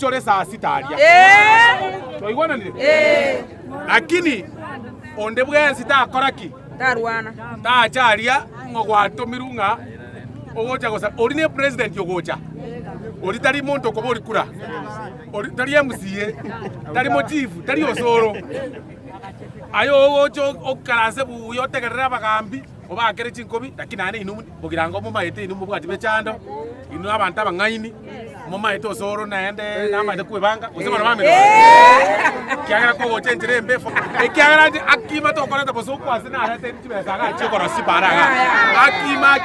chore saa sita alia. Toigwana nile? Lakini onde bwensi takoraki. Tarwana. Tacharia ngogwato mirunga ogocha gosa orine president yogocha. Ori tari muntu okobori kura. Ori tari MCA, tari mochifu, tari osoro. Ayo ogocho okaranse bu yotegerera bagambi obakere chinkobi lakini ane inu bogirango mo maete inu bwati bechando inu abantu abangaini mo maete osoro naende na maete kwebanga osema bamero kiagera ko gochenchere mbefo ekiagera akima to koreta bosoku asina hete tibesa ga chikoro siparaga akima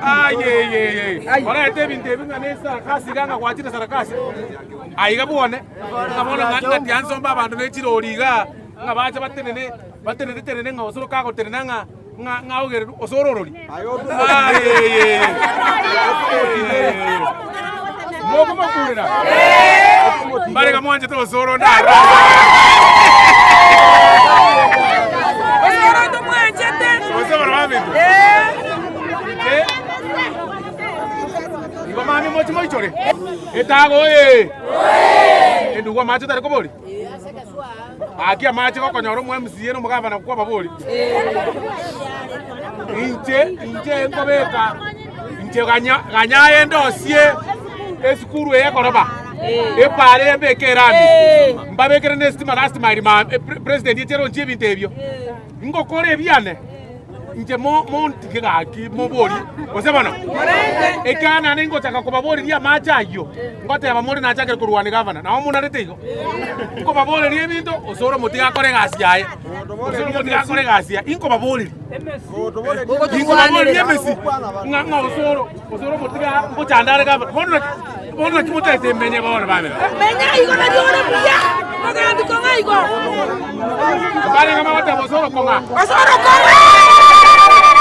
aye ora ete binte binga nesa kasi ganga kwachira sarakasi aiga buone ngamona ngati ansomba abantu nechiroriga ngabacha batenene nga osoro kago tenenanga nga ogere osororori moko makurira bare gamwanje to osoro ndara osoro to mwanje te osoro mami Igo mami mochi moichore etago endugo macho tare kobori akia macho ko konyoro mu MCA no mugabana kwa babori inje ngobeka inje ganya endosie esukuru ekoroba epare bekerami mbabekere nestima last my president yetero nchibinte ebyo ngokore byane nje monti gaki mobori osebana ekana ningo taka kubabori dia machayo ngote abamori na chake kurwani governor na omuna retego ngo babori rie bintu osoro mutiga kore gasi yae osoro mutiga kore gasi ya ingo babori ingo babori yemesi nga osoro mutiga ngo chandare governor bono kimotete menye babori bamera menya igo na diora pia magandi konga igo bale ngama wata osoro konga osoro konga